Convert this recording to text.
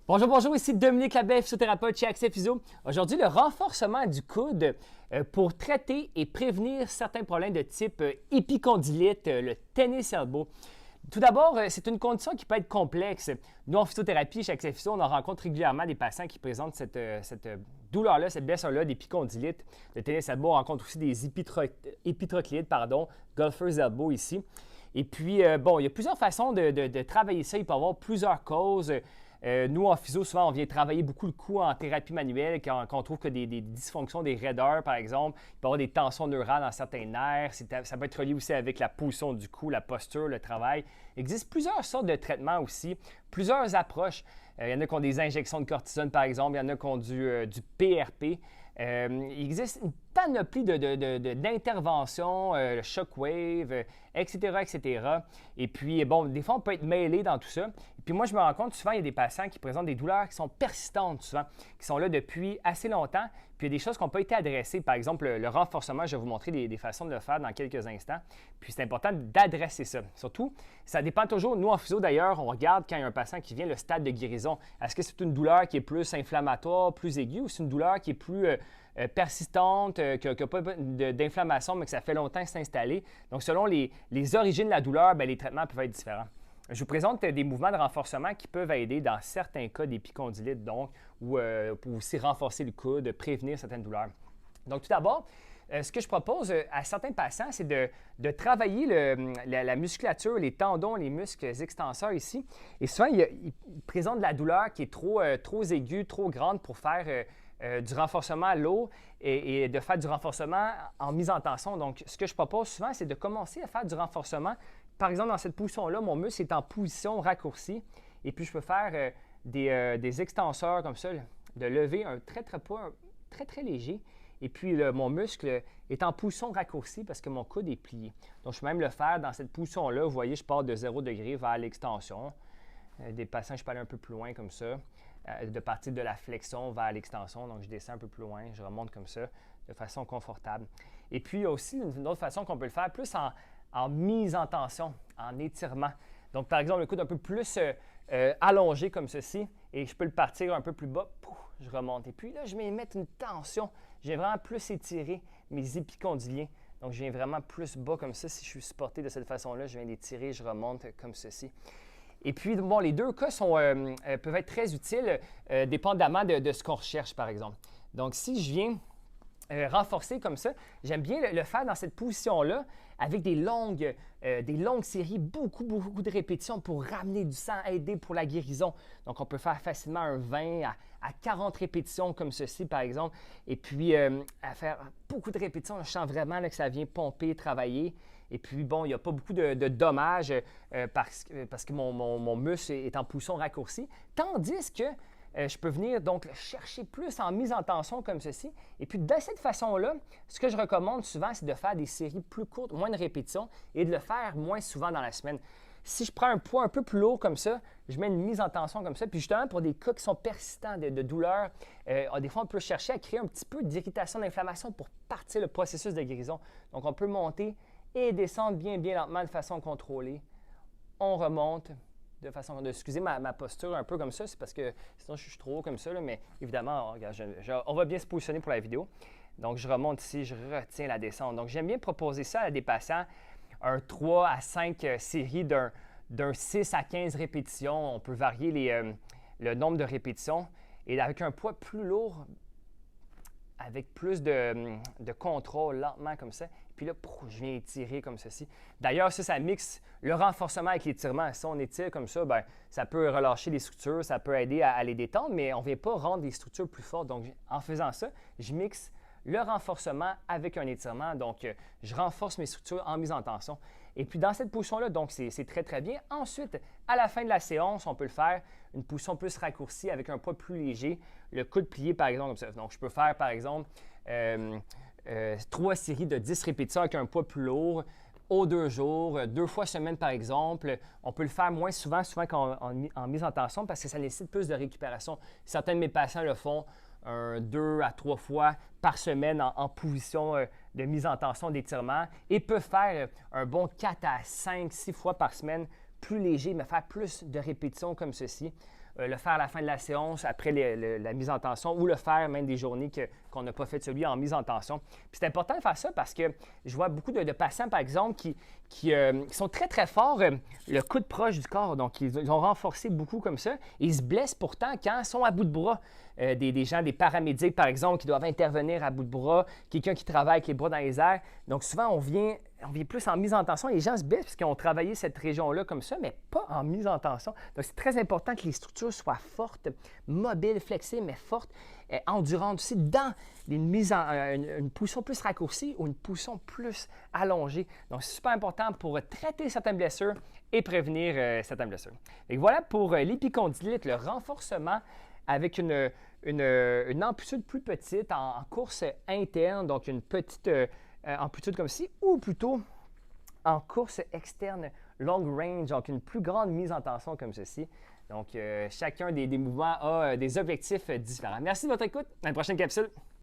Bonjour, bonjour, ici Dominique Labbé, physiothérapeute chez Accès Physio. Aujourd'hui, le renforcement du coude pour traiter et prévenir certains problèmes de type épicondylite, le tennis elbow. Tout d'abord, c'est une condition qui peut être complexe. Nous, en physiothérapie, chez Accès Physio, on en rencontre régulièrement des patients qui présentent cette douleur-là, cette blessure-là d'épicondylite, de tennis elbow. On rencontre aussi des épitrocléides, golfer's elbow ici. Et puis, il y a plusieurs façons de travailler ça. Il peut y avoir plusieurs causes. Nous, en physio, souvent, on vient travailler beaucoup le cou en thérapie manuelle quand on trouve que des dysfonctions, des raideurs, par exemple. Il peut y avoir des tensions neurales dans certains nerfs. Ça peut être relié aussi avec la position du cou, la posture, le travail. Il existe plusieurs sortes de traitements aussi, plusieurs approches. Il y en a qui ont des injections de cortisone, par exemple. Il y en a qui ont du PRP. Il existe une panoplie d'interventions, le shockwave, etc., etc. Et puis, des fois, on peut être mêlé dans tout ça. Et puis moi, je me rends compte, souvent, il y a des patients qui présentent des douleurs qui sont persistantes, souvent, qui sont là depuis assez longtemps. Puis il y a des choses qui n'ont pas été adressées. Par exemple, le renforcement, je vais vous montrer des façons de le faire dans quelques instants. Puis c'est important d'adresser ça. Surtout, ça dépend toujours. Nous, en physio, d'ailleurs, on regarde quand il y a un patient qui vient, le stade de guérison. Est-ce que c'est une douleur qui est plus inflammatoire, plus aiguë, ou c'est une douleur qui est plus persistante, qui n'a pas d'inflammation, mais que ça fait longtemps que c'est installé. Donc, selon les origines de la douleur, les traitements peuvent être différents. Je vous présente des mouvements de renforcement qui peuvent aider dans certains cas d'épicondylite, donc, ou pour aussi renforcer le coude, prévenir certaines douleurs. Donc, tout d'abord, ce que je propose à certains patients, c'est de travailler la musculature, les tendons, les muscles extenseurs ici. Et souvent, ils présentent de la douleur qui est trop aiguë, trop grande pour faire du renforcement lourd et de faire du renforcement en mise en tension. Donc, ce que je propose souvent, c'est de commencer à faire du renforcement. Par exemple, dans cette position-là, mon muscle est en position raccourcie et puis je peux faire des extenseurs comme ça, de lever un très léger. Et puis, mon muscle est en position raccourcie parce que mon coude est plié. Donc, je peux même le faire dans cette position-là. Vous voyez, je pars de 0 degré vers l'extension. Des patients, je peux aller un peu plus loin comme ça. De partir de la flexion vers l'extension. Donc, je descends un peu plus loin. Je remonte comme ça de façon confortable. Et puis, il y a aussi une autre façon qu'on peut le faire, plus en mise en tension, en étirement. Donc, par exemple, le coude un peu plus allongé comme ceci. Et je peux le partir un peu plus bas. Pouf, je remonte. Et puis là, je vais mettre une tension. Je viens vraiment plus étirer mes épicondyliens. Donc, je viens vraiment plus bas comme ça. Si je suis supporté de cette façon-là, je viens l'étirer, je remonte comme ceci. Et puis, les deux cas peuvent être très utiles dépendamment de ce qu'on recherche, par exemple. Donc, si je viens renforcer comme ça, j'aime bien le faire dans cette position-là avec des longues séries, beaucoup de répétitions pour ramener du sang, aider pour la guérison. Donc, on peut faire facilement un 20 à 40 répétitions comme ceci, par exemple. Et puis, à faire beaucoup de répétitions, je sens vraiment là, que ça vient pomper, travailler. Et puis, il n'y a pas beaucoup de dommages parce que mon muscle est en position raccourcie. Tandis que je peux venir donc le chercher plus en mise en tension comme ceci. Et puis, de cette façon-là, ce que je recommande souvent, c'est de faire des séries plus courtes, moins de répétitions et de le faire moins souvent dans la semaine. Si je prends un poids un peu plus lourd comme ça, je mets une mise en tension comme ça. Puis justement, pour des cas qui sont persistants de douleur, des fois, on peut chercher à créer un petit peu d'irritation, d'inflammation pour partir le processus de guérison. Donc, on peut monter et descendre bien lentement de façon contrôlée. On remonte de façon excusez ma posture un peu comme ça, c'est parce que sinon je suis trop haut comme ça, là, mais évidemment, on va bien se positionner pour la vidéo. Donc, je remonte ici, je retiens la descente. Donc, j'aime bien proposer ça à des patients, un 3 à 5 séries d'un 6 à 15 répétitions. On peut varier le nombre de répétitions et avec un poids plus lourd, avec plus de contrôle, lentement comme ça. Puis là, je viens étirer comme ceci. D'ailleurs, ça mixe le renforcement avec l'étirement. Si on étire comme ça, ça peut relâcher les structures, ça peut aider à les détendre, mais on ne vient pas rendre les structures plus fortes. Donc, en faisant ça, je mixe le renforcement avec un étirement. Donc, je renforce mes structures en mise en tension. Et puis, dans cette position-là, donc, c'est très bien. Ensuite, à la fin de la séance, on peut le faire une position plus raccourcie avec un poids plus léger, le coude plié, par exemple, comme ça. Donc, je peux faire, par exemple, 3 séries de 10 répétitions avec un poids plus lourd aux 2 jours, 2 fois semaine, par exemple. On peut le faire moins souvent qu'en mise en tension parce que ça nécessite plus de récupération. Certains de mes patients le font 2 à 3 fois par semaine en position de mise en tension d'étirement et peuvent faire un bon 4 à 5, 6 fois par semaine plus léger, mais faire plus de répétitions comme ceci. le faire à la fin de la séance, après la mise en tension, ou le faire même des journées qu'on n'a pas fait celui en mise en tension. Puis c'est important de faire ça parce que je vois beaucoup de patients, par exemple, qui sont très, très forts, le coude proche du corps. Donc, ils ont renforcé beaucoup comme ça. Et ils se blessent pourtant quand ils sont à bout de bras. Des gens, des paramédics, par exemple, qui doivent intervenir à bout de bras, quelqu'un qui travaille avec les bras dans les airs. Donc, souvent, on vient plus en mise en tension. Les gens se blessent parce qu'ils ont travaillé cette région-là comme ça, mais pas en mise en tension. Donc, c'est très important que les structures soient fortes, mobiles, flexibles, mais fortes, endurantes aussi, dans une position plus raccourcie ou une position plus allongée. Donc, c'est super important pour traiter certaines blessures et prévenir certaines blessures. Et voilà pour l'épicondylite, le renforcement avec une amplitude plus petite en course interne, donc une petite amplitude comme ci, ou plutôt en course externe, long range, donc une plus grande mise en tension comme ceci. Donc, chacun des mouvements a des objectifs différents. Merci de votre écoute. À la prochaine capsule.